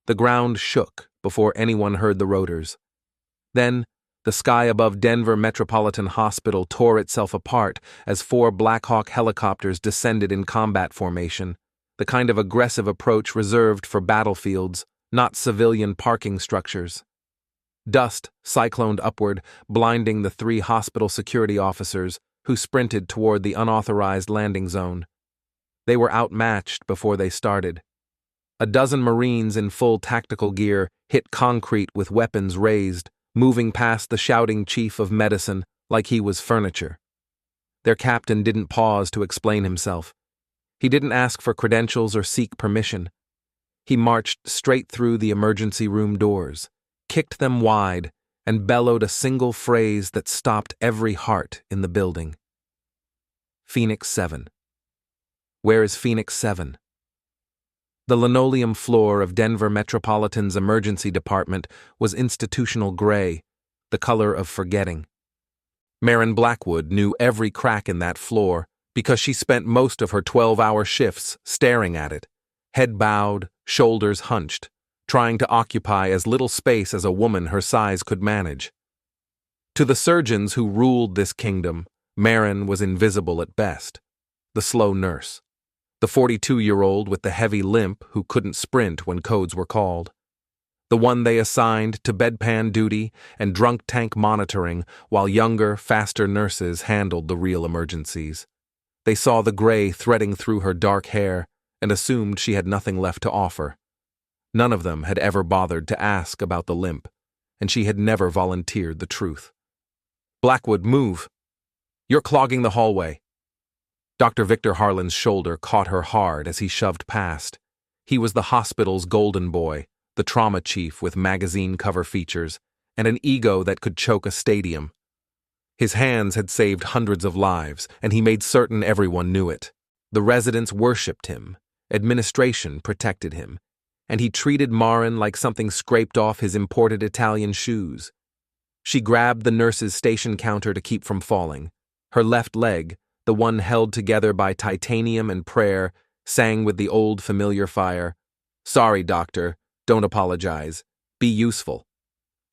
The ground shook before anyone heard the rotors. Then, the sky above Denver Metropolitan Hospital tore itself apart as 4 Blackhawk helicopters descended in combat formation, the kind of aggressive approach reserved for battlefields, not civilian parking structures. Dust cycloned upward, blinding the 3 hospital security officers who sprinted toward the unauthorized landing zone. They were outmatched before they started. A dozen Marines in full tactical gear hit concrete with weapons raised, moving past the shouting chief of medicine like he was furniture. Their captain didn't pause to explain himself. He didn't ask for credentials or seek permission. He marched straight through the emergency room doors, kicked them wide, and bellowed a single phrase that stopped every heart in the building. Phoenix 7. Where is Phoenix 7? The linoleum floor of Denver Metropolitan's emergency department was institutional gray, the color of forgetting. Maren Blackwood knew every crack in that floor because she spent most of her 12-hour shifts staring at it, head bowed, shoulders hunched, trying to occupy as little space as a woman her size could manage. To the surgeons who ruled this kingdom, Maren was invisible at best, the slow nurse. The 42-year-old with the heavy limp who couldn't sprint when codes were called. The one they assigned to bedpan duty and drunk tank monitoring while younger, faster nurses handled the real emergencies. They saw the gray threading through her dark hair and assumed she had nothing left to offer. None of them had ever bothered to ask about the limp, and she had never volunteered the truth. "Blackwood, move! You're clogging the hallway." Dr. Victor Harlan's shoulder caught her hard as he shoved past. He was the hospital's golden boy, the trauma chief with magazine cover features, and an ego that could choke a stadium. His hands had saved hundreds of lives, and he made certain everyone knew it. The residents worshipped him, administration protected him, and he treated Maren like something scraped off his imported Italian shoes. She grabbed the nurse's station counter to keep from falling. Her left leg, the one held together by titanium and prayer, sang with the old familiar fire. "Sorry, doctor. Don't apologize. Be useful."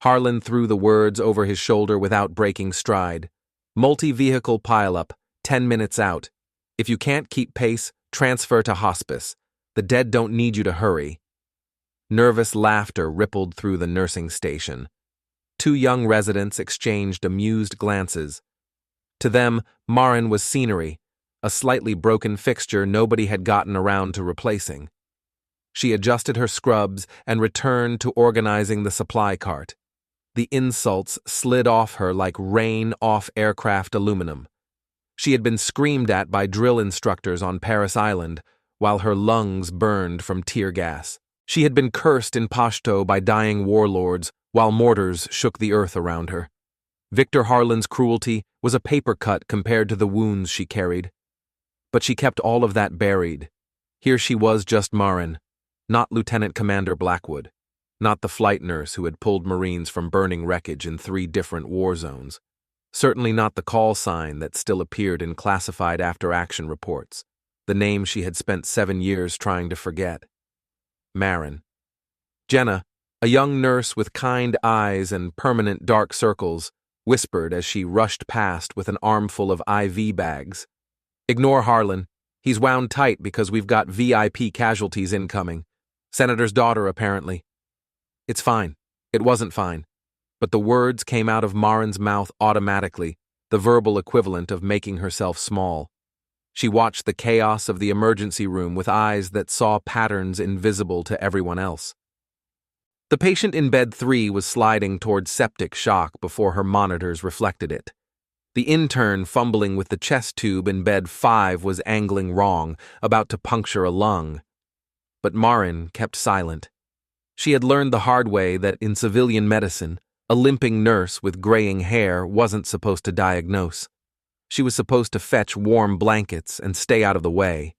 Harlan threw the words over his shoulder without breaking stride. "Multi-vehicle pileup, 10 minutes out. If you can't keep pace, transfer to hospice. The dead don't need you to hurry." Nervous laughter rippled through the nursing station. 2 young residents exchanged amused glances. To them, Maren was scenery, a slightly broken fixture nobody had gotten around to replacing. She adjusted her scrubs and returned to organizing the supply cart. The insults slid off her like rain off aircraft aluminum. She had been screamed at by drill instructors on Paris Island, while her lungs burned from tear gas. She had been cursed in Pashto by dying warlords, while mortars shook the earth around her. Victor Harlan's cruelty was a paper cut compared to the wounds she carried. But she kept all of that buried. Here she was, just Maren, not Lieutenant Commander Blackwood, not the flight nurse who had pulled Marines from burning wreckage in 3 different war zones, certainly not the call sign that still appeared in classified after-action reports, the name she had spent 7 years trying to forget. Maren. Jenna, a young nurse with kind eyes and permanent dark circles, whispered as she rushed past with an armful of IV bags. "Ignore Harlan. He's wound tight because we've got VIP casualties incoming. Senator's daughter, apparently." "It's fine." It wasn't fine. But the words came out of Maren's mouth automatically, the verbal equivalent of making herself small. She watched the chaos of the emergency room with eyes that saw patterns invisible to everyone else. The patient in bed 3 was sliding toward septic shock before her monitors reflected it. The intern fumbling with the chest tube in bed 5 was angling wrong, about to puncture a lung. But Maren kept silent. She had learned the hard way that in civilian medicine, a limping nurse with graying hair wasn't supposed to diagnose. She was supposed to fetch warm blankets and stay out of the way.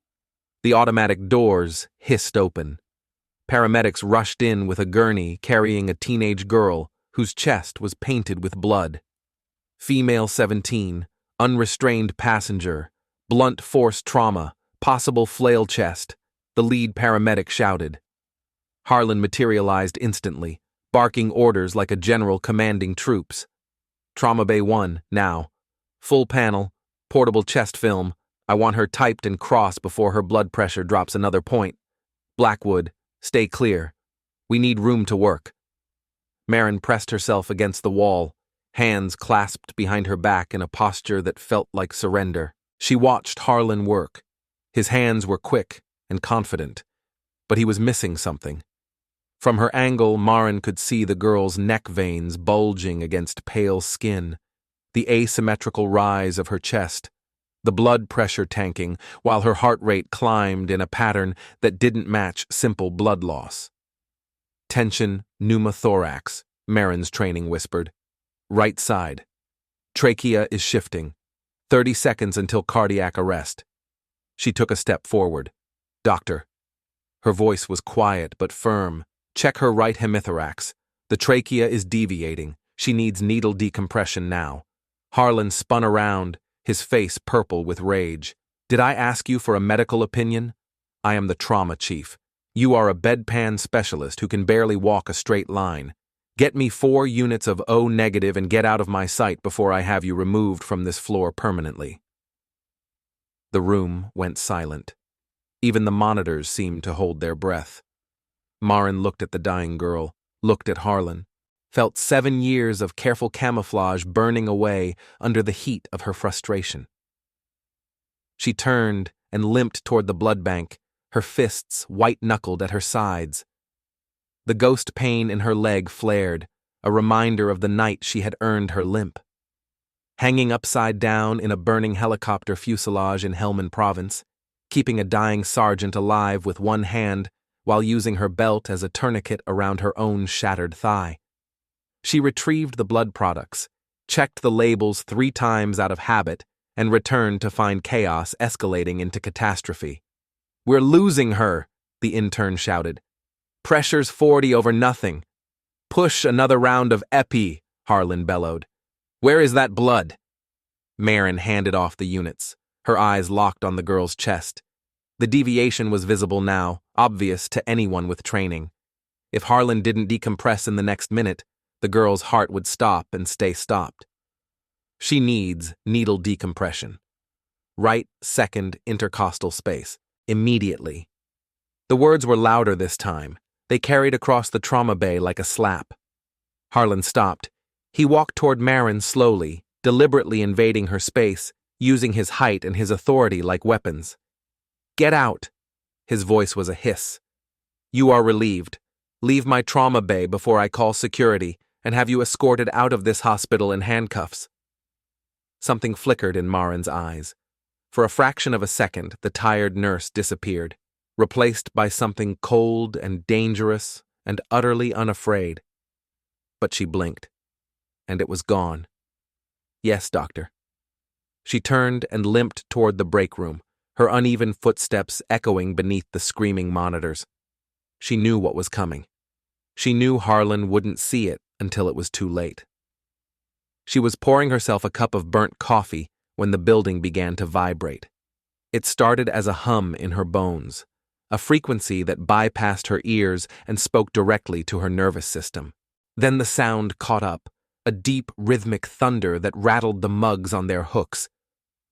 The automatic doors hissed open. Paramedics rushed in with a gurney carrying a teenage girl whose chest was painted with blood. Female 17, unrestrained passenger, blunt force trauma, possible flail chest, the lead paramedic shouted. Harlan materialized instantly, barking orders like a general commanding troops. Trauma Bay 1, now. Full panel, portable chest film. I want her typed and crossed before her blood pressure drops another point. Blackwood, stay clear. We need room to work. Maren pressed herself against the wall, hands clasped behind her back in a posture that felt like surrender. She watched Harlan work. His hands were quick and confident, but he was missing something. From her angle, Maren could see the girl's neck veins bulging against pale skin, the asymmetrical rise of her chest, the blood pressure tanking while her heart rate climbed in a pattern that didn't match simple blood loss. Tension pneumothorax, Maren's training whispered. Right side. Trachea is shifting. 30 seconds until cardiac arrest. She took a step forward. Doctor. Her voice was quiet but firm. Check her right hemithorax. The trachea is deviating. She needs needle decompression now. Harlan spun around, his face purple with rage. Did I ask you for a medical opinion? I am the trauma chief. You are a bedpan specialist who can barely walk a straight line. Get me 4 units of O negative and get out of my sight before I have you removed from this floor permanently. The room went silent. Even the monitors seemed to hold their breath. Maren looked at the dying girl, looked at Harlan, felt 7 years of careful camouflage burning away under the heat of her frustration. She turned and limped toward the blood bank, her fists white-knuckled at her sides. The ghost pain in her leg flared, a reminder of the night she had earned her limp. Hanging upside down in a burning helicopter fuselage in Helmand Province, keeping a dying sergeant alive with one hand while using her belt as a tourniquet around her own shattered thigh. She retrieved the blood products, checked the labels 3 times out of habit, and returned to find chaos escalating into catastrophe. We're losing her, the intern shouted. Pressure's 40 over nothing. Push another round of epi, Harlan bellowed. Where is that blood? Maren handed off the units, her eyes locked on the girl's chest. The deviation was visible now, obvious to anyone with training. If Harlan didn't decompress in the next minute, the girl's heart would stop and stay stopped. She needs needle decompression. Right second intercostal space. Immediately. The words were louder this time. They carried across the trauma bay like a slap. Harlan stopped. He walked toward Maren slowly, deliberately invading her space, using his height and his authority like weapons. Get out. His voice was a hiss. You are relieved. Leave my trauma bay before I call security and have you escorted out of this hospital in handcuffs. Something flickered in Maren's eyes. For a fraction of a second, the tired nurse disappeared, replaced by something cold and dangerous and utterly unafraid. But she blinked, and it was gone. Yes, doctor. She turned and limped toward the break room, her uneven footsteps echoing beneath the screaming monitors. She knew what was coming. She knew Harlan wouldn't see it until it was too late. She was pouring herself a cup of burnt coffee when the building began to vibrate. It started as a hum in her bones, a frequency that bypassed her ears and spoke directly to her nervous system. Then the sound caught up, a deep rhythmic thunder that rattled the mugs on their hooks.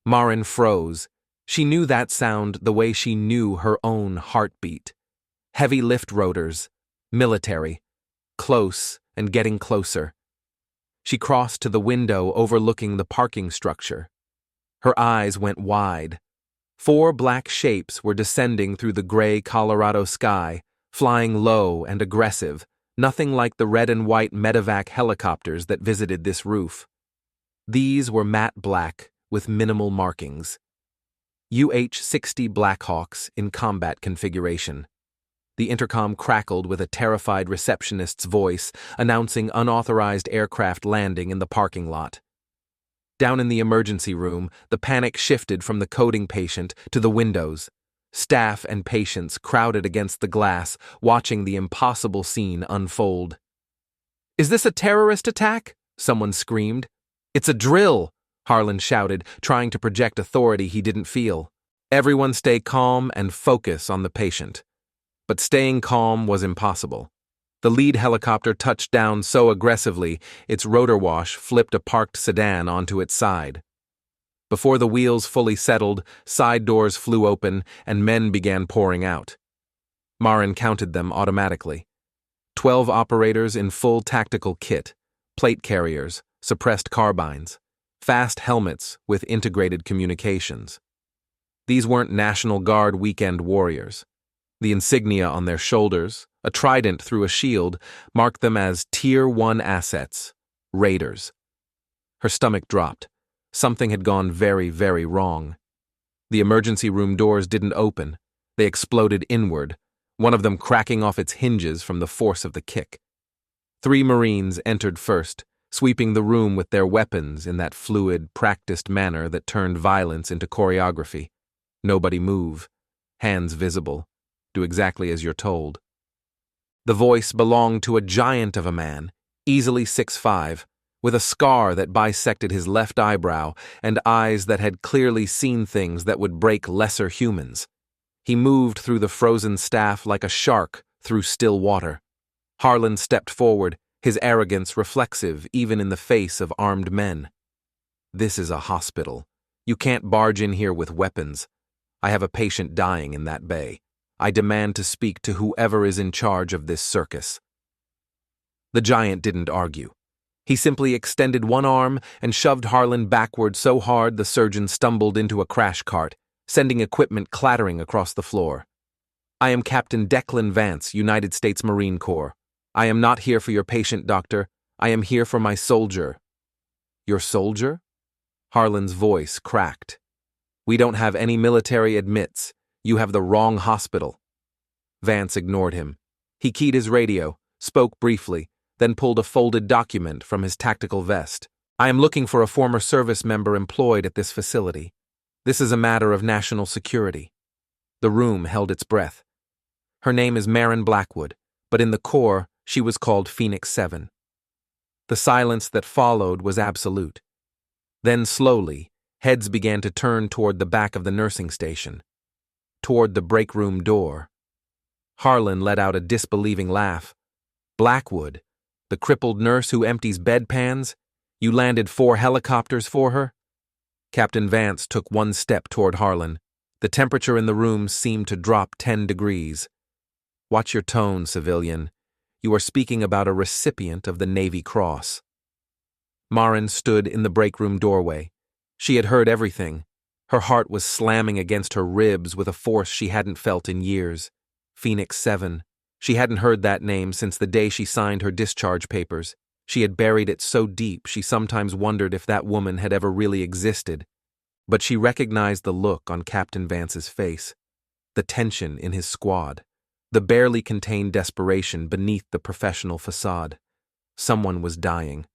Maren froze. She knew that sound the way she knew her own heartbeat. Heavy lift rotors, military, close and getting closer. She crossed to the window overlooking the parking structure. Her eyes went wide. 4 black shapes were descending through the gray Colorado sky, flying low and aggressive, nothing like the red and white medevac helicopters that visited this roof. These were matte black with minimal markings. UH-60 Blackhawks in combat configuration. The intercom crackled with a terrified receptionist's voice announcing unauthorized aircraft landing in the parking lot. Down in the emergency room, the panic shifted from the coding patient to the windows. Staff and patients crowded against the glass, watching the impossible scene unfold. "Is this a terrorist attack?" someone screamed. "It's a drill," Harlan shouted, trying to project authority he didn't feel. "Everyone stay calm and focus on the patient." But staying calm was impossible. The lead helicopter touched down so aggressively, its rotor wash flipped a parked sedan onto its side. Before the wheels fully settled, side doors flew open and men began pouring out. Maren counted them automatically. 12 operators in full tactical kit, plate carriers, suppressed carbines, fast helmets with integrated communications. These weren't National Guard weekend warriors. The insignia on their shoulders, a trident through a shield, marked them as Tier 1 assets, raiders. Her stomach dropped. Something had gone very, very wrong. The emergency room doors didn't open. They exploded inward, one of them cracking off its hinges from the force of the kick. 3 Marines entered first, sweeping the room with their weapons in that fluid, practiced manner that turned violence into choreography. Nobody move. Hands visible. Do exactly as you're told. The voice belonged to a giant of a man, easily 6'5", with a scar that bisected his left eyebrow and eyes that had clearly seen things that would break lesser humans. He moved through the frozen staff like a shark through still water. Harlan stepped forward, his arrogance reflexive even in the face of armed men. This is a hospital. You can't barge in here with weapons. I have a patient dying in that bay. I demand to speak to whoever is in charge of this circus. The giant didn't argue. He simply extended one arm and shoved Harlan backward so hard the surgeon stumbled into a crash cart, sending equipment clattering across the floor. I am Captain Declan Vance, United States Marine Corps. I am not here for your patient, doctor. I am here for my soldier. Your soldier? Harlan's voice cracked. We don't have any military admits. You have the wrong hospital. Vance ignored him. He keyed his radio, spoke briefly, then pulled a folded document from his tactical vest. I am looking for a former service member employed at this facility. This is a matter of national security. The room held its breath. Her name is Maren Blackwood, but in the Corps, she was called Phoenix 7. The silence that followed was absolute. Then slowly, heads began to turn toward the back of the nursing station, toward the break room door. Harlan let out a disbelieving laugh. Blackwood, the crippled nurse who empties bedpans? You landed 4 helicopters for her? Captain Vance took one step toward Harlan. The temperature in the room seemed to drop 10 degrees. Watch your tone, civilian. You are speaking about a recipient of the Navy Cross. Maren stood in the break room doorway. She had heard everything. Her heart was slamming against her ribs with a force she hadn't felt in years. Phoenix 7. She hadn't heard that name since the day she signed her discharge papers. She had buried it so deep she sometimes wondered if that woman had ever really existed. But she recognized the look on Captain Vance's face, the tension in his squad, the barely contained desperation beneath the professional facade. Someone was dying.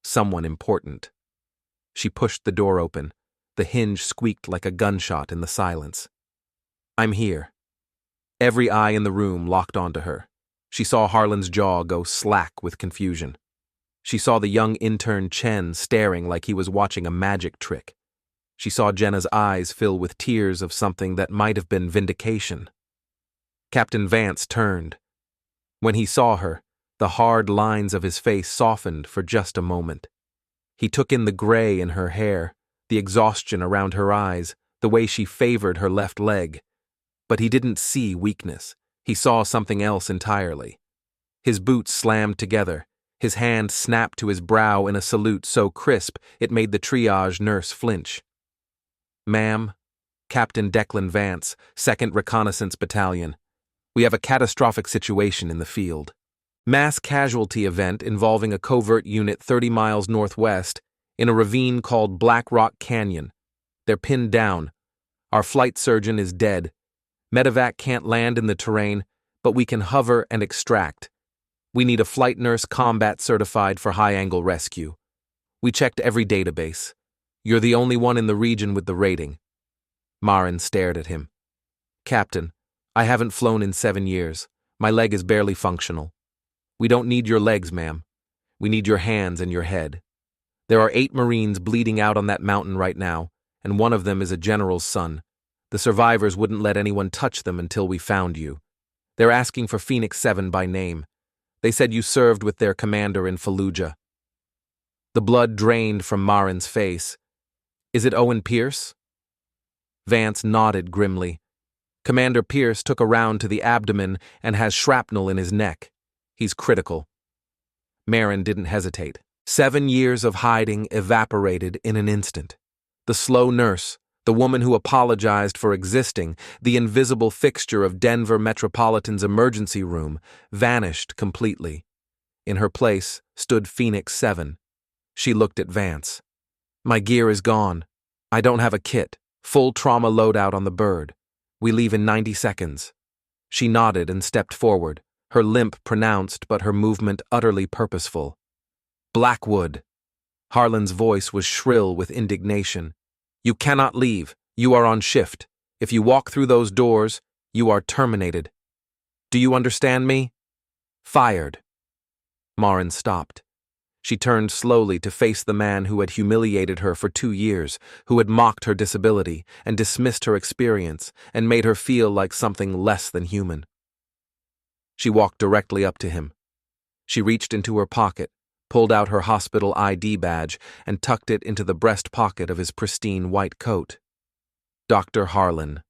Someone important. She pushed the door open. The hinge squeaked like a gunshot in the silence. I'm here. Every eye in the room locked onto her. She saw Harlan's jaw go slack with confusion. She saw the young intern Chen staring like he was watching a magic trick. She saw Jenna's eyes fill with tears of something that might have been vindication. Captain Vance turned. When he saw her, the hard lines of his face softened for just a moment. He took in the gray in her hair, the exhaustion around her eyes, the way she favored her left leg. But he didn't see weakness. He saw something else entirely. His boots slammed together. His hand snapped to his brow in a salute so crisp it made the triage nurse flinch. Ma'am, Captain Declan Vance, 2nd Reconnaissance Battalion. We have a catastrophic situation in the field. Mass casualty event involving a covert unit 30 miles northwest in a ravine called Black Rock Canyon. They're pinned down. Our flight surgeon is dead. Medevac can't land in the terrain, but we can hover and extract. We need a flight nurse combat certified for high-angle rescue. We checked every database. You're the only one in the region with the rating. Maren stared at him. Captain, I haven't flown in 7 years. My leg is barely functional. We don't need your legs, ma'am. We need your hands and your head. There are 8 Marines bleeding out on that mountain right now, and one of them is a general's son. The survivors wouldn't let anyone touch them until we found you. They're asking for Phoenix 7 by name. They said you served with their commander in Fallujah. The blood drained from Maren's face. Is it Owen Pierce? Vance nodded grimly. Commander Pierce took a round to the abdomen and has shrapnel in his neck. He's critical. Maren didn't hesitate. 7 years of hiding evaporated in an instant. The slow nurse, the woman who apologized for existing, the invisible fixture of Denver Metropolitan's emergency room, vanished completely. In her place stood Phoenix 7. She looked at Vance. My gear is gone. I don't have a kit. Full trauma loadout on the bird. We leave in 90 seconds. She nodded and stepped forward, her limp pronounced but her movement utterly purposeful. Blackwood. Harlan's voice was shrill with indignation. You cannot leave. You are on shift. If you walk through those doors, you are terminated. Do you understand me? Fired. Maren stopped. She turned slowly to face the man who had humiliated her for 2 years, who had mocked her disability and dismissed her experience and made her feel like something less than human. She walked directly up to him. She reached into her pocket, pulled out her hospital ID badge, and tucked it into the breast pocket of his pristine white coat. Dr. Harlan.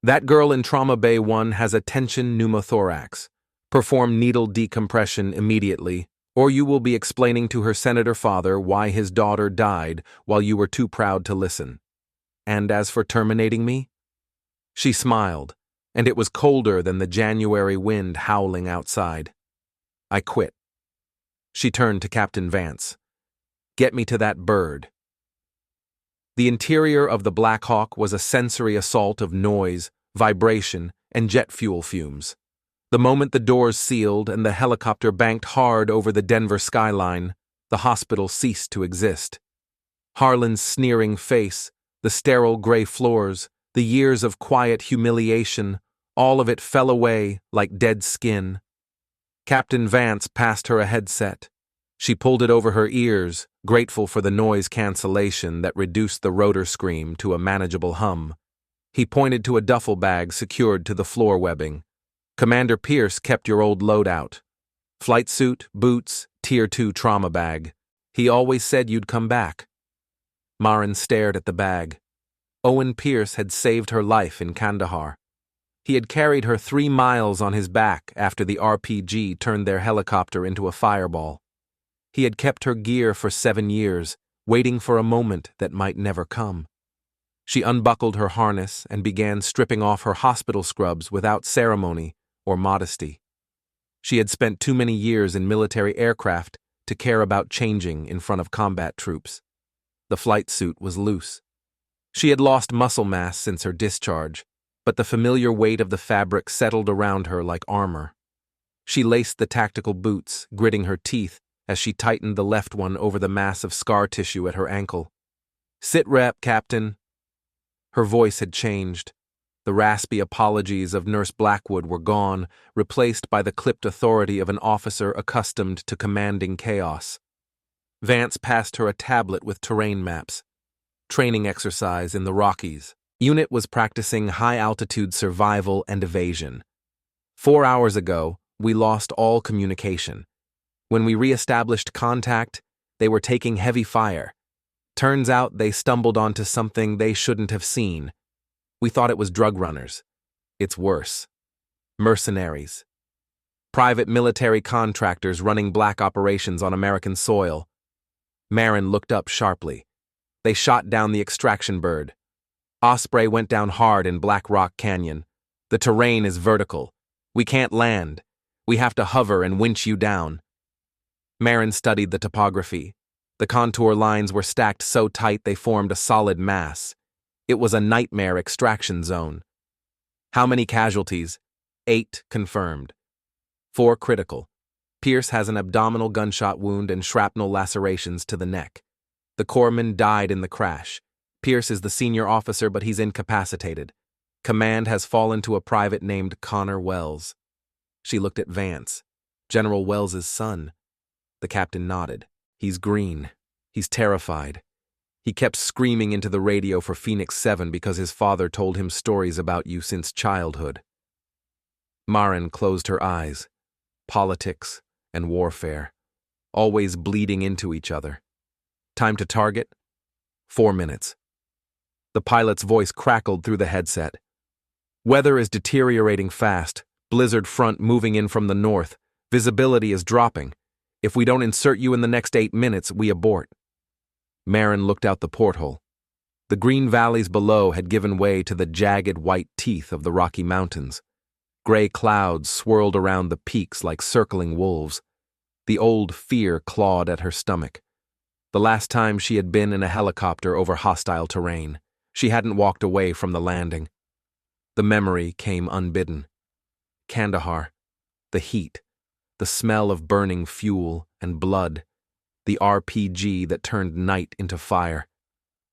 That girl in Trauma Bay 1 has a tension pneumothorax. Perform needle decompression immediately, or you will be explaining to her senator father why his daughter died while you were too proud to listen. And as for terminating me? She smiled, and it was colder than the January wind howling outside. I quit. She turned to Captain Vance. Get me to that bird. The interior of the Blackhawk was a sensory assault of noise, vibration, and jet fuel fumes. The moment the doors sealed and the helicopter banked hard over the Denver skyline, the hospital ceased to exist. Harlan's sneering face, the sterile gray floors, the years of quiet humiliation, all of it fell away like dead skin. Captain Vance passed her a headset. She pulled it over her ears, grateful for the noise cancellation that reduced the rotor scream to a manageable hum. He pointed to a duffel bag secured to the floor webbing. Commander Pierce kept your old loadout. Flight suit, boots, Tier 2 trauma bag. He always said you'd come back. Maren stared at the bag. Owen Pierce had saved her life in Kandahar. He had carried her 3 miles on his back after the RPG turned their helicopter into a fireball. He had kept her gear for 7 years, waiting for a moment that might never come. She unbuckled her harness and began stripping off her hospital scrubs without ceremony or modesty. She had spent too many years in military aircraft to care about changing in front of combat troops. The flight suit was loose. She had lost muscle mass since her discharge, but the familiar weight of the fabric settled around her like armor. She laced the tactical boots, gritting her teeth as she tightened the left one over the mass of scar tissue at her ankle. Sit rep, Captain. Her voice had changed. The raspy apologies of Nurse Blackwood were gone, replaced by the clipped authority of an officer accustomed to commanding chaos. Vance passed her a tablet with terrain maps. Training exercise in the Rockies. Unit was practicing high-altitude survival and evasion. 4 hours ago, we lost all communication. When we re-established contact, they were taking heavy fire. Turns out they stumbled onto something they shouldn't have seen. We thought it was drug runners. It's worse. Mercenaries. Private military contractors running black operations on American soil. Maren looked up sharply. They shot down the extraction bird. Osprey went down hard in Black Rock Canyon. The terrain is vertical. We can't land. We have to hover and winch you down. Maren studied the topography. The contour lines were stacked so tight they formed a solid mass. It was a nightmare extraction zone. How many casualties? 8 confirmed. 4 critical. Pierce has an abdominal gunshot wound and shrapnel lacerations to the neck. The corpsman died in the crash. Pierce is the senior officer, but he's incapacitated. Command has fallen to a private named Connor Wells. She looked at Vance. General Wells's son. The captain nodded. He's green. He's terrified. He kept screaming into the radio for Phoenix 7 because his father told him stories about you since childhood. Maren closed her eyes. Politics and warfare, always bleeding into each other. Time to target? 4 minutes. The pilot's voice crackled through the headset. Weather is deteriorating fast, blizzard front moving in from the north, visibility is dropping. If we don't insert you in the next 8 minutes, we abort. Maren looked out the porthole. The green valleys below had given way to the jagged white teeth of the Rocky Mountains. Gray clouds swirled around the peaks like circling wolves. The old fear clawed at her stomach. The last time she had been in a helicopter over hostile terrain, she hadn't walked away from the landing. The memory came unbidden. Kandahar, the heat, the smell of burning fuel and blood, the RPG that turned night into fire.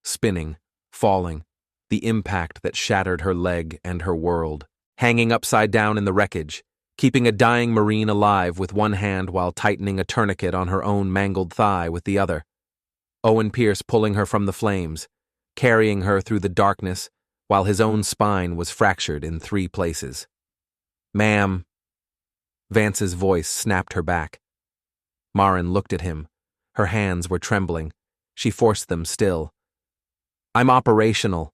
Spinning, falling, the impact that shattered her leg and her world. Hanging upside down in the wreckage, keeping a dying Marine alive with one hand while tightening a tourniquet on her own mangled thigh with the other. Owen Pierce pulling her from the flames, carrying her through the darkness while his own spine was fractured in 3 places. "Ma'am." Vance's voice snapped her back. Maren looked at him. Her hands were trembling. She forced them still. "I'm operational."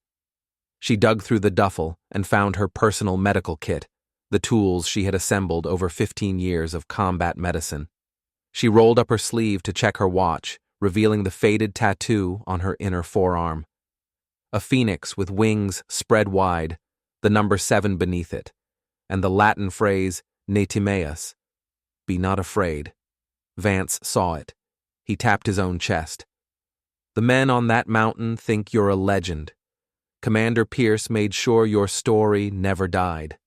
She dug through the duffel and found her personal medical kit, the tools she had assembled over 15 years of combat medicine. She rolled up her sleeve to check her watch, revealing the faded tattoo on her inner forearm. A phoenix with wings spread wide, the number 7 beneath it, and the Latin phrase, Ne timeas, be not afraid. Vance saw it. He tapped his own chest. "The men on that mountain think you're a legend. Commander Pierce made sure your story never died.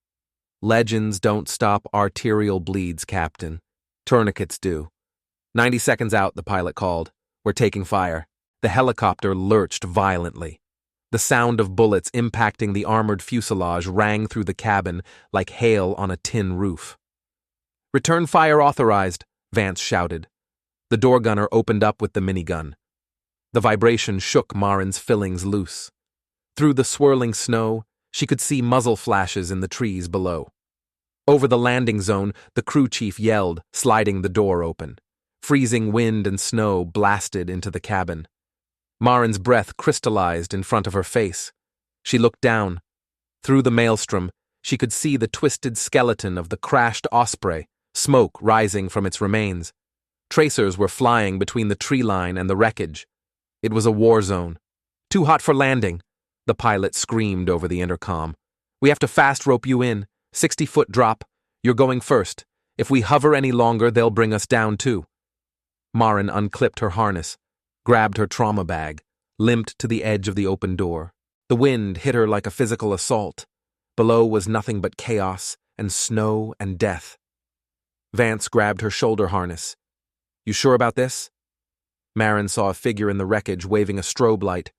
Legends don't stop arterial bleeds, Captain. Tourniquets do." 90 seconds out, the pilot called. "We're taking fire." The helicopter lurched violently. The sound of bullets impacting the armored fuselage rang through the cabin like hail on a tin roof. "Return fire authorized," Vance shouted. The door gunner opened up with the minigun. The vibration shook Maren's fillings loose. Through the swirling snow, she could see muzzle flashes in the trees below. Over the landing zone, the crew chief yelled, sliding the door open. Freezing wind and snow blasted into the cabin. Maren's breath crystallized in front of her face. She looked down. Through the maelstrom, she could see the twisted skeleton of the crashed Osprey, smoke rising from its remains. Tracers were flying between the tree line and the wreckage. It was a war zone. "Too hot for landing," the pilot screamed over the intercom. "We have to fast rope you in. 60-foot drop. You're going first. If we hover any longer, they'll bring us down too." Maren unclipped her harness, grabbed her trauma bag, limped to the edge of the open door. The wind hit her like a physical assault. Below was nothing but chaos and snow and death. Vance grabbed her shoulder harness. "You sure about this?" Maren saw a figure in the wreckage waving a strobe light.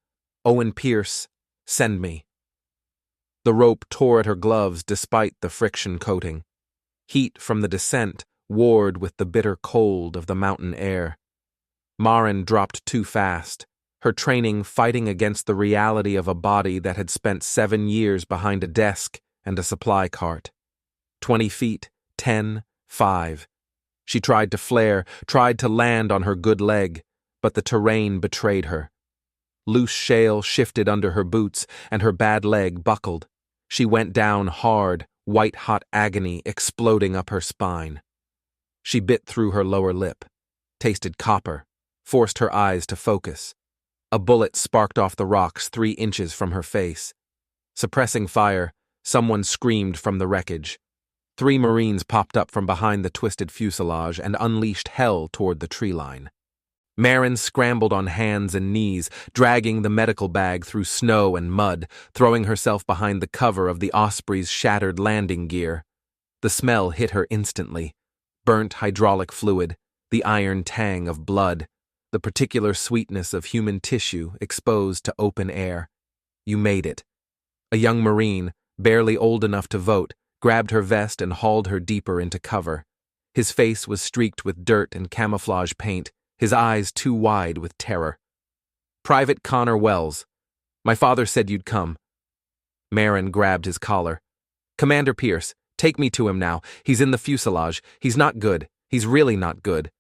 "Owen Pierce, send me." The rope tore at her gloves despite the friction coating. Heat from the descent warred with the bitter cold of the mountain air. Maren dropped too fast, her training fighting against the reality of a body that had spent 7 years behind a desk and a supply cart. 20 feet, 10, 5. She tried to flare, tried to land on her good leg, but the terrain betrayed her. Loose shale shifted under her boots, and her bad leg buckled. She went down hard, white-hot agony exploding up her spine. She bit through her lower lip, tasted copper, forced her eyes to focus. A bullet sparked off the rocks 3 inches from her face. Suppressing fire, someone screamed from the wreckage. 3 Marines popped up from behind the twisted fuselage and unleashed hell toward the tree line. Maren scrambled on hands and knees, dragging the medical bag through snow and mud, throwing herself behind the cover of the Osprey's shattered landing gear. The smell hit her instantly. Burnt hydraulic fluid, the iron tang of blood, the particular sweetness of human tissue exposed to open air. You made it. A young Marine, barely old enough to vote, grabbed her vest and hauled her deeper into cover. His face was streaked with dirt and camouflage paint, his eyes too wide with terror. "Private Connor Wells. My father said you'd come." Maren grabbed his collar. "Commander Pierce, Take me to him now. He's in the fuselage. He's not good. He's really not good.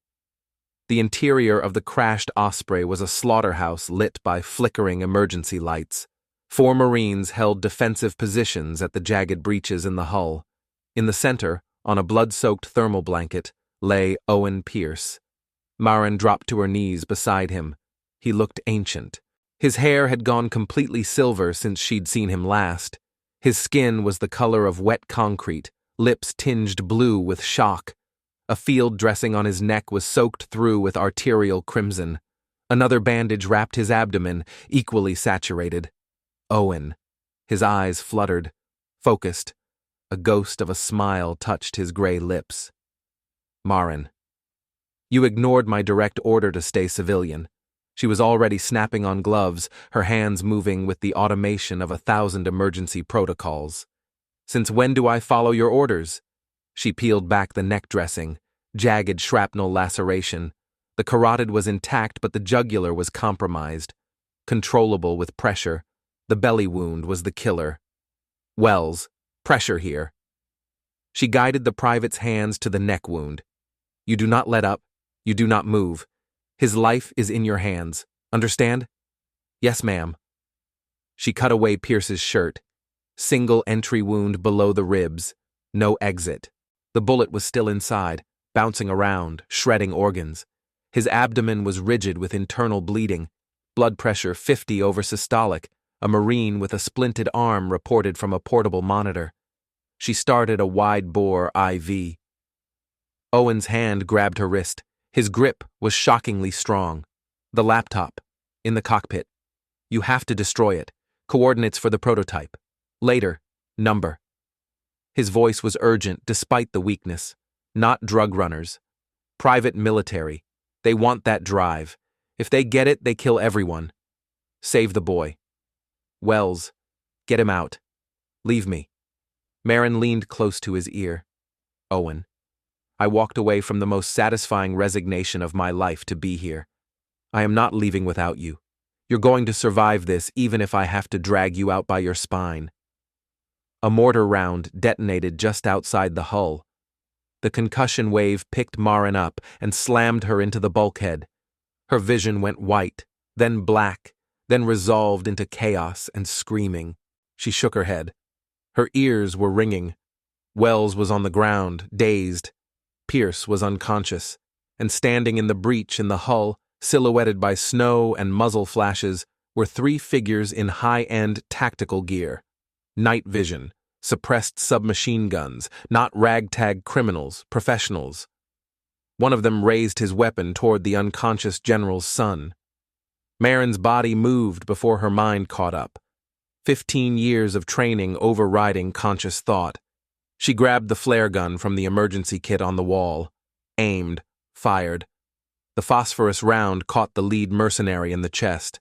The interior of the crashed Osprey was a slaughterhouse lit by flickering emergency lights. 4 Marines held defensive positions at the jagged breaches in the hull. In the center, on a blood-soaked thermal blanket, lay Owen Pierce. Maren dropped to her knees beside him. He looked ancient. His hair had gone completely silver since she'd seen him last. His skin was the color of wet concrete, lips tinged blue with shock. A field dressing on his neck was soaked through with arterial crimson. Another bandage wrapped his abdomen, equally saturated. Owen. His eyes fluttered, focused. A ghost of a smile touched his gray lips. Maren. You ignored my direct order to stay civilian. She was already snapping on gloves, her hands moving with the automation of 1,000 emergency protocols. Since when do I follow your orders? She peeled back the neck dressing, jagged shrapnel laceration. The carotid was intact, but the jugular was compromised. Controllable with pressure. The belly wound was the killer. Wells, pressure here. She guided the private's hands to the neck wound. You do not let up. You do not move. His life is in your hands. Understand? Yes, ma'am. She cut away Pierce's shirt. Single entry wound below the ribs. No exit. The bullet was still inside, bouncing around, shredding organs. His abdomen was rigid with internal bleeding. Blood pressure 50 over systolic. A Marine with a splinted arm reported from a portable monitor. She started a wide-bore IV. Owen's hand grabbed her wrist. His grip was shockingly strong. The laptop. In the cockpit. You have to destroy it. Coordinates for the prototype. Later. Number. His voice was urgent despite the weakness. Not drug runners. Private military. They want that drive. If they get it, they kill everyone. Save the boy. Wells. Get him out. Leave me. Maren leaned close to his ear. Owen. I walked away from the most satisfying resignation of my life to be here. I am not leaving without you. You're going to survive this even if I have to drag you out by your spine. A mortar round detonated just outside the hull. The concussion wave picked Maren up and slammed her into the bulkhead. Her vision went white, then black, then resolved into chaos and screaming. She shook her head. Her ears were ringing. Wells was on the ground, dazed. Pierce was unconscious, and standing in the breach in the hull, silhouetted by snow and muzzle flashes, were 3 figures in high-end tactical gear. Night vision, suppressed submachine guns, not ragtag criminals, professionals. One of them raised his weapon toward the unconscious general's son. Maren's body moved before her mind caught up. 15 years of training overriding conscious thought. She grabbed the flare gun from the emergency kit on the wall, aimed, fired. The phosphorus round caught the lead mercenary in the chest.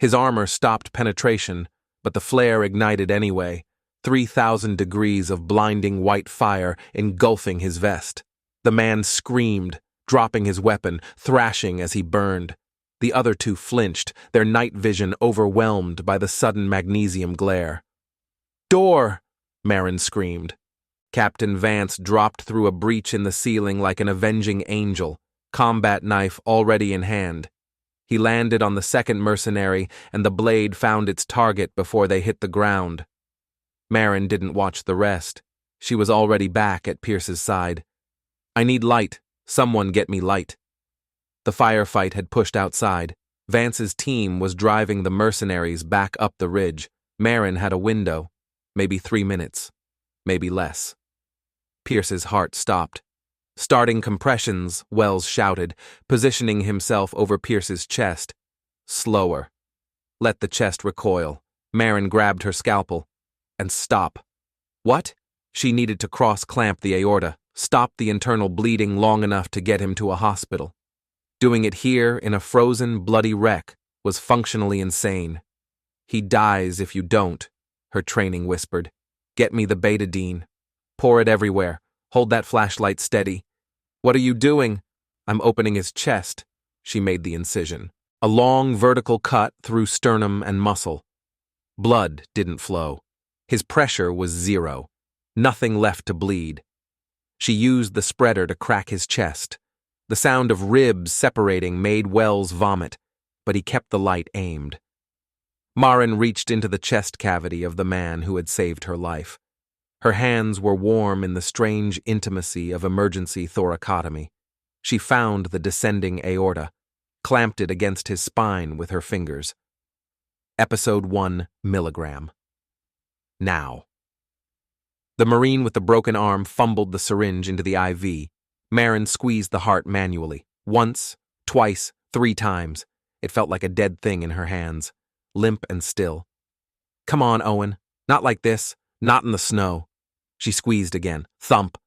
His armor stopped penetration, but the flare ignited anyway, 3,000 degrees of blinding white fire engulfing his vest. The man screamed, dropping his weapon, thrashing as he burned. The other 2 flinched, their night vision overwhelmed by the sudden magnesium glare. Door! Maren screamed. Captain Vance dropped through a breach in the ceiling like an avenging angel, combat knife already in hand. He landed on the second mercenary, and the blade found its target before they hit the ground. Maren didn't watch the rest. She was already back at Pierce's side. I need light. Someone get me light. The firefight had pushed outside. Vance's team was driving the mercenaries back up the ridge. Maren had a window. Maybe 3 minutes. Maybe less. Pierce's heart stopped. Starting compressions, Wells shouted, positioning himself over Pierce's chest. Slower. Let the chest recoil. Maren grabbed her scalpel. And stop. What? She needed to cross-clamp the aorta, stop the internal bleeding long enough to get him to a hospital. Doing it here, in a frozen, bloody wreck, was functionally insane. He dies if you don't, her training whispered. Get me the betadine. Pour it everywhere. Hold that flashlight steady. What are you doing? I'm opening his chest. She made the incision. A long vertical cut through sternum and muscle. Blood didn't flow. His pressure was 0. Nothing left to bleed. She used the spreader to crack his chest. The sound of ribs separating made Wells vomit, but he kept the light aimed. Maren reached into the chest cavity of the man who had saved her life. Her hands were warm in the strange intimacy of emergency thoracotomy. She found the descending aorta, clamped it against his spine with her fingers. Episode 1 milligram. Now. The Marine with the broken arm fumbled the syringe into the IV. Maren squeezed the heart manually. Once, twice, 3 times. It felt like a dead thing in her hands, limp and still. Come on, Owen. Not like this. Not in the snow. She squeezed again. Thump.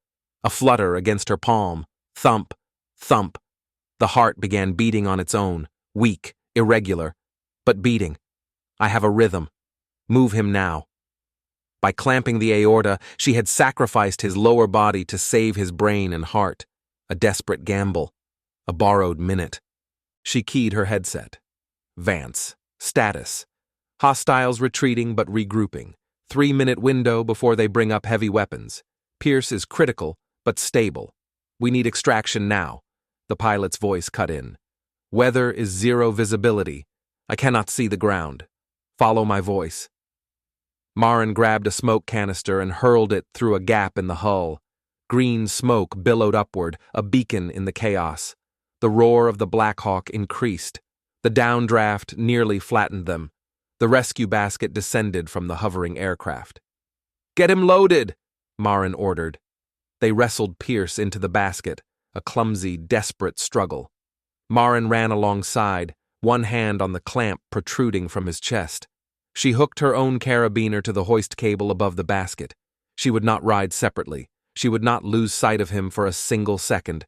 A flutter against her palm. Thump. Thump. The heart began beating on its own. Weak, irregular, but beating. I have a rhythm. Move him now. By clamping the aorta, she had sacrificed his lower body to save his brain and heart. A desperate gamble. A borrowed minute. She keyed her headset. Vance. Status. Hostiles retreating but regrouping. 3-minute window before they bring up heavy weapons. Pierce is critical, but stable. We need extraction now. The pilot's voice cut in. Weather is 0 visibility. I cannot see the ground. Follow my voice. Maren grabbed a smoke canister and hurled it through a gap in the hull. Green smoke billowed upward, a beacon in the chaos. The roar of the Blackhawk increased. The downdraft nearly flattened them. The rescue basket descended from the hovering aircraft. Get him loaded, Maren ordered. They wrestled Pierce into the basket, a clumsy, desperate struggle. Maren ran alongside, one hand on the clamp protruding from his chest. She hooked her own carabiner to the hoist cable above the basket. She would not ride separately. She would not lose sight of him for a single second.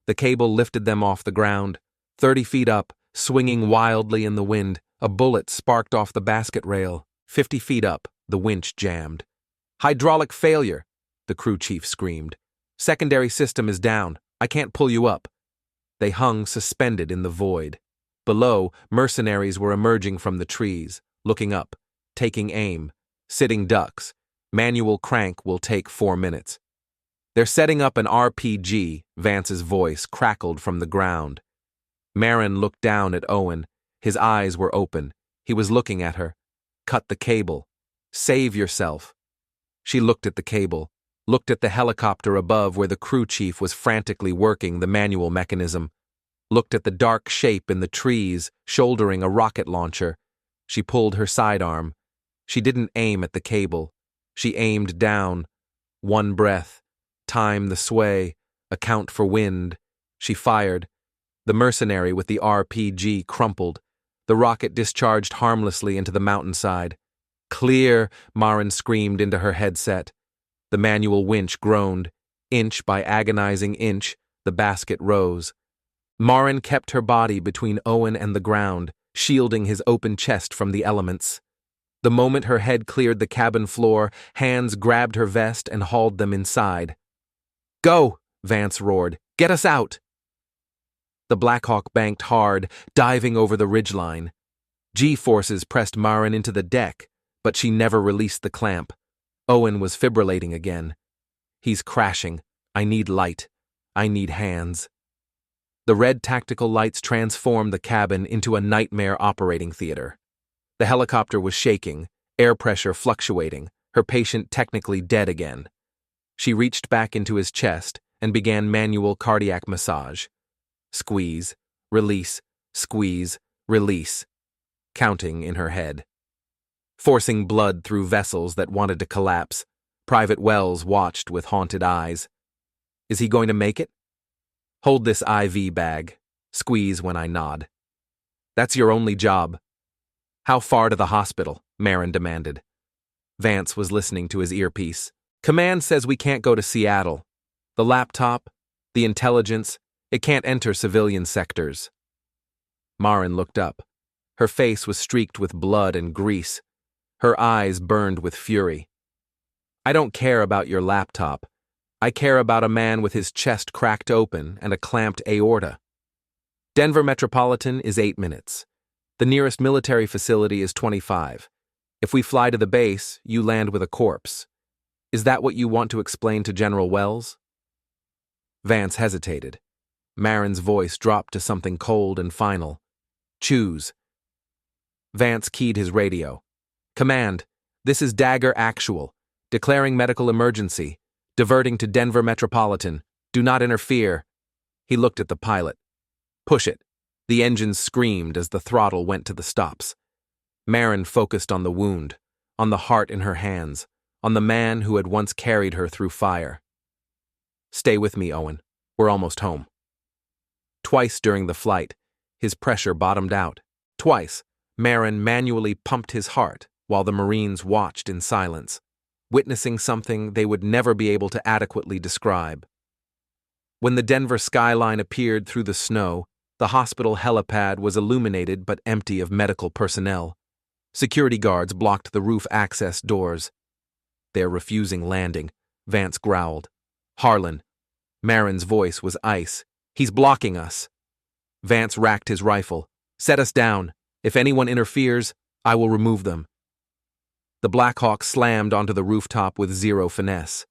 The cable lifted them off the ground. 30 feet up, swinging wildly in the wind, a bullet sparked off the basket rail. 50 feet up, the winch jammed. Hydraulic failure, the crew chief screamed. Secondary system is down. I can't pull you up. They hung suspended in the void. Below, mercenaries were emerging from the trees, looking up, taking aim, sitting ducks. Manual crank will take 4 minutes. They're setting up an RPG, Vance's voice crackled from the ground. Maren looked down at Owen. His eyes were open. He was looking at her. Cut the cable. Save yourself. She looked at the cable, looked at the helicopter above where the crew chief was frantically working the manual mechanism, looked at the dark shape in the trees, shouldering a rocket launcher. She pulled her sidearm. She didn't aim at the cable. She aimed down. 1 breath. Time the sway. Account for wind. She fired. The mercenary with the RPG crumpled. The rocket discharged harmlessly into the mountainside. Clear, Maren screamed into her headset. The manual winch groaned. Inch by agonizing inch, the basket rose. Maren kept her body between Owen and the ground, shielding his open chest from the elements. The moment her head cleared the cabin floor, hands grabbed her vest and hauled them inside. Go, Vance roared. Get us out. The Blackhawk banked hard, diving over the ridgeline. G-forces pressed Maren into the deck, but she never released the clamp. Owen was fibrillating again. He's crashing. I need light. I need hands. The red tactical lights transformed the cabin into a nightmare operating theater. The helicopter was shaking, air pressure fluctuating, her patient technically dead again. She reached back into his chest and began manual cardiac massage. Squeeze, release, squeeze, release, counting in her head. Forcing blood through vessels that wanted to collapse, Private Wells watched with haunted eyes. Is he going to make it? Hold this IV bag. Squeeze when I nod. That's your only job. How far to the hospital? Maren demanded. Vance was listening to his earpiece. Command says we can't go to Seattle. The laptop, the intelligence, it can't enter civilian sectors. Maren looked up. Her face was streaked with blood and grease. Her eyes burned with fury. I don't care about your laptop. I care about a man with his chest cracked open and a clamped aorta. Denver Metropolitan is 8 minutes. The nearest military facility is 25. If we fly to the base, you land with a corpse. Is that what you want to explain to General Wells? Vance hesitated. Maren's voice dropped to something cold and final. Choose. Vance keyed his radio. Command, this is Dagger Actual. Declaring medical emergency. Diverting to Denver Metropolitan. Do not interfere. He looked at the pilot. Push it. The engines screamed as the throttle went to the stops. Maren focused on the wound, on the heart in her hands, on the man who had once carried her through fire. Stay with me, Owen. We're almost home. Twice during the flight, his pressure bottomed out. Twice, Maren manually pumped his heart while the Marines watched in silence, witnessing something they would never be able to adequately describe. When the Denver skyline appeared through the snow, the hospital helipad was illuminated but empty of medical personnel. Security guards blocked the roof access doors. They're refusing landing, Vance growled. Harlan. Maren's voice was ice. He's blocking us. Vance racked his rifle. Set us down. If anyone interferes, I will remove them. The Blackhawk slammed onto the rooftop with zero finesse.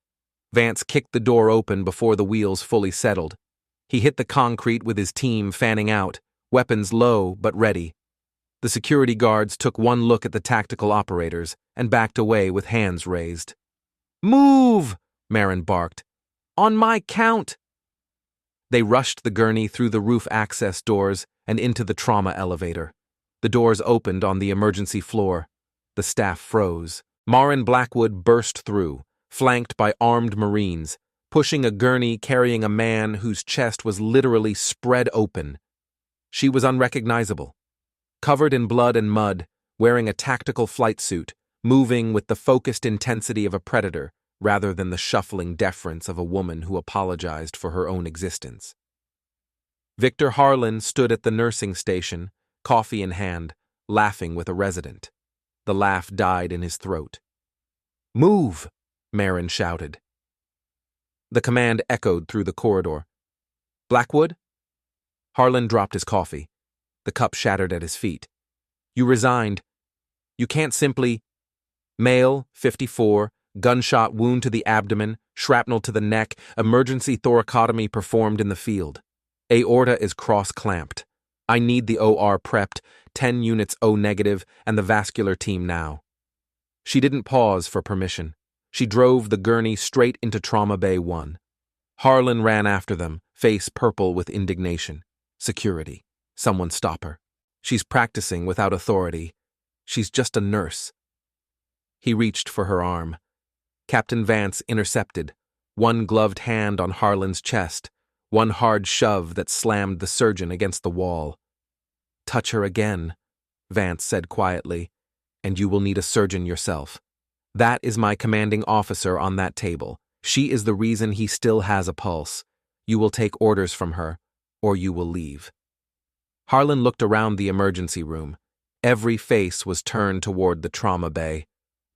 Vance kicked the door open before the wheels fully settled. He hit the concrete with his team fanning out, weapons low but ready. The security guards took one look at the tactical operators and backed away with hands raised. Move! Maren barked. On my count! They rushed the gurney through the roof access doors and into the trauma elevator. The doors opened on the emergency floor. The staff froze. Maren Blackwood burst through, flanked by armed Marines, pushing a gurney carrying a man whose chest was literally spread open. She was unrecognizable. Covered in blood and mud, wearing a tactical flight suit, moving with the focused intensity of a predator rather than the shuffling deference of a woman who apologized for her own existence. Victor Harlan stood at the nursing station, coffee in hand, laughing with a resident. The laugh died in his throat. Move! Maren shouted. The command echoed through the corridor. Blackwood? Harlan dropped his coffee. The cup shattered at his feet. You resigned. You can't simply... Male, 54, gunshot wound to the abdomen, shrapnel to the neck, emergency thoracotomy performed in the field. Aorta is cross-clamped. I need the OR prepped, 10 units O-negative, and the vascular team now. She didn't pause for permission. She drove the gurney straight into Trauma Bay 1. Harlan ran after them, face purple with indignation. Security. Someone stop her. She's practicing without authority. She's just a nurse. He reached for her arm. Captain Vance intercepted, one gloved hand on Harlan's chest, one hard shove that slammed the surgeon against the wall. Touch her again, Vance said quietly, and you will need a surgeon yourself. That is my commanding officer on that table. She is the reason he still has a pulse. You will take orders from her, or you will leave. Harlan looked around the emergency room. Every face was turned toward the trauma bay.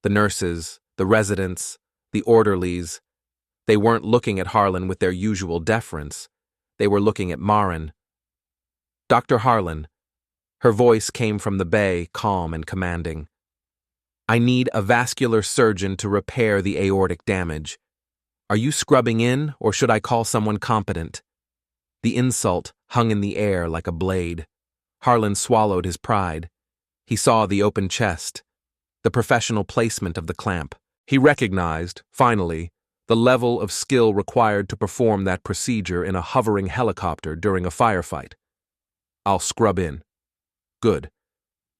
The nurses, the residents, the orderlies. They weren't looking at Harlan with their usual deference. They were looking at Maren. Dr. Harlan. Her voice came from the bay, calm and commanding. I need a vascular surgeon to repair the aortic damage. Are you scrubbing in, or should I call someone competent? The insult hung in the air like a blade. Harlan swallowed his pride. He saw the open chest, the professional placement of the clamp. He recognized, finally, the level of skill required to perform that procedure in a hovering helicopter during a firefight. I'll scrub in. Good.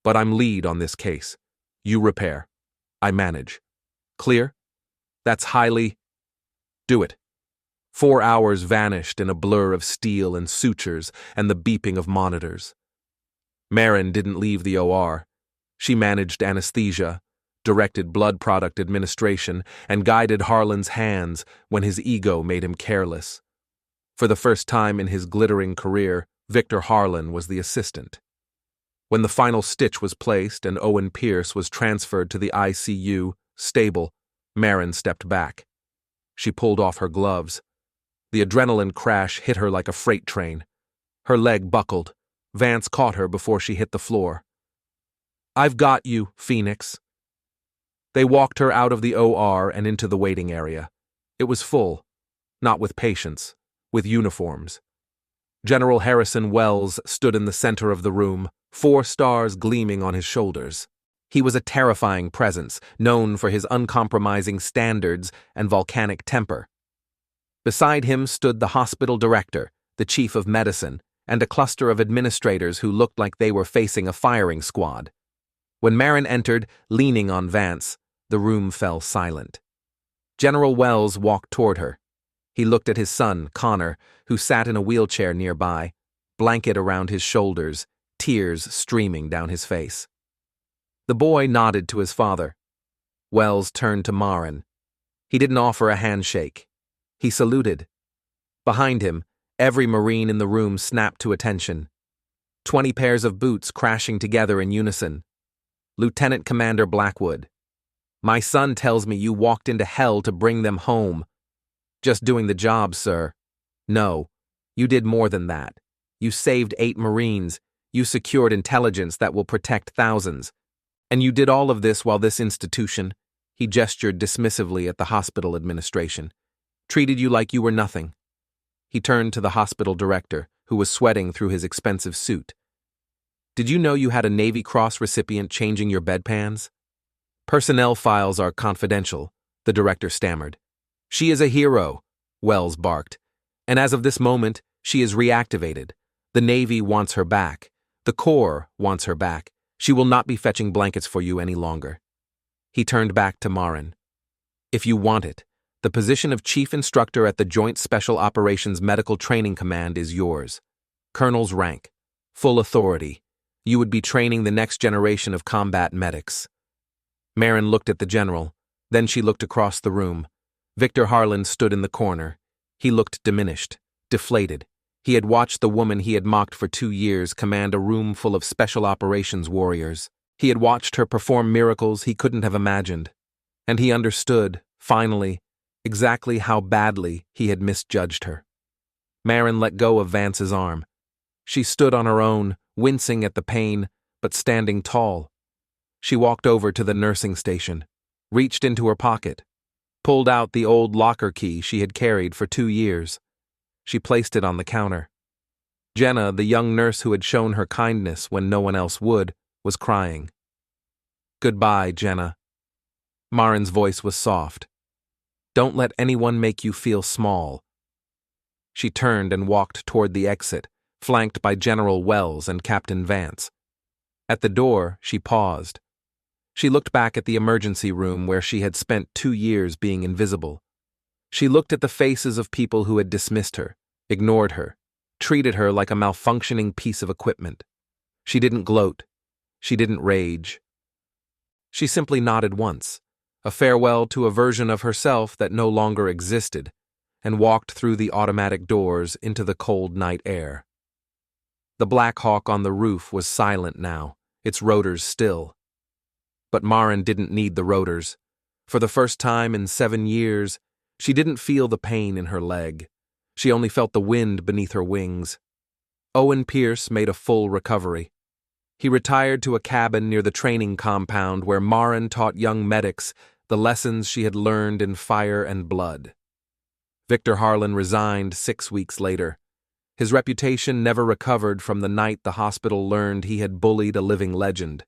But I'm lead on this case. You repair. I manage. Clear? That's highly... Do it. 4 hours vanished in a blur of steel and sutures and the beeping of monitors. Maren didn't leave the OR. She managed anesthesia, directed blood product administration, and guided Harlan's hands when his ego made him careless. For the first time in his glittering career, Victor Harlan was the assistant. When the final stitch was placed and Owen Pierce was transferred to the ICU, stable, Maren stepped back. She pulled off her gloves. The adrenaline crash hit her like a freight train. Her leg buckled. Vance caught her before she hit the floor. I've got you, Phoenix. They walked her out of the OR and into the waiting area. It was full, not with patients, with uniforms. General Harrison Wells stood in the center of the room, 4 stars gleaming on his shoulders. He was a terrifying presence, known for his uncompromising standards and volcanic temper. Beside him stood the hospital director, the chief of medicine, and a cluster of administrators who looked like they were facing a firing squad. When Maren entered, leaning on Vance, the room fell silent. General Wells walked toward her. He looked at his son, Connor, who sat in a wheelchair nearby, blanket around his shoulders, tears streaming down his face. The boy nodded to his father. Wells turned to Maren. He didn't offer a handshake. He saluted. Behind him, every Marine in the room snapped to attention. 20 pairs of boots crashing together in unison. Lieutenant Commander Blackwood. My son tells me you walked into hell to bring them home. Just doing the job, sir. No, you did more than that. You saved 8 Marines. You secured intelligence that will protect thousands. And you did all of this while this institution, he gestured dismissively at the hospital administration, treated you like you were nothing. He turned to the hospital director, who was sweating through his expensive suit. Did you know you had a Navy Cross recipient changing your bedpans? Personnel files are confidential, the director stammered. She is a hero, Wells barked. And as of this moment, she is reactivated. The Navy wants her back. The Corps wants her back. She will not be fetching blankets for you any longer. He turned back to Maren. If you want it, the position of Chief Instructor at the Joint Special Operations Medical Training Command is yours. Colonel's rank. Full authority. You would be training the next generation of combat medics. Maren looked at the general. Then she looked across the room. Victor Harlan stood in the corner. He looked diminished, deflated. He had watched the woman he had mocked for 2 years command a room full of special operations warriors. He had watched her perform miracles he couldn't have imagined. And he understood, finally, exactly how badly he had misjudged her. Maren let go of Vance's arm. She stood on her own, wincing at the pain, but standing tall. She walked over to the nursing station, reached into her pocket, pulled out the old locker key she had carried for 2 years. She placed it on the counter. Jenna, the young nurse who had shown her kindness when no one else would, was crying. Goodbye, Jenna. Maren's voice was soft. Don't let anyone make you feel small. She turned and walked toward the exit, flanked by General Wells and Captain Vance. At the door, she paused. She looked back at the emergency room where she had spent 2 years being invisible. She looked at the faces of people who had dismissed her, ignored her, treated her like a malfunctioning piece of equipment. She didn't gloat. She didn't rage. She simply nodded once, a farewell to a version of herself that no longer existed, and walked through the automatic doors into the cold night air. The Blackhawk on the roof was silent now, its rotors still. But Maren didn't need the rotors. For the first time in 7 years, she didn't feel the pain in her leg. She only felt the wind beneath her wings. Owen Pierce made a full recovery. He retired to a cabin near the training compound where Maren taught young medics the lessons she had learned in fire and blood. Victor Harlan resigned 6 weeks later. His reputation never recovered from the night the hospital learned he had bullied a living legend.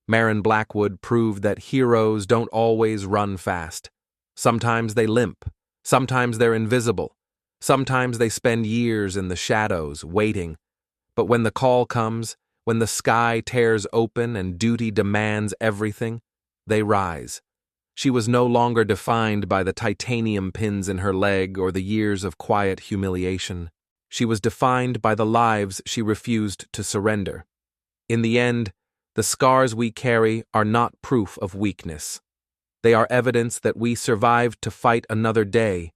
Maren Blackwood proved that heroes don't always run fast. Sometimes they limp. Sometimes they're invisible. Sometimes they spend years in the shadows, waiting. But when the call comes, when the sky tears open and duty demands everything, they rise. She was no longer defined by the titanium pins in her leg or the years of quiet humiliation. She was defined by the lives she refused to surrender. In the end, the scars we carry are not proof of weakness. They are evidence that we survived to fight another day,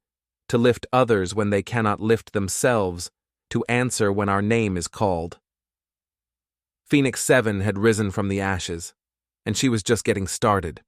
to lift others when they cannot lift themselves, to answer when our name is called. Phoenix 7 had risen from the ashes, and she was just getting started.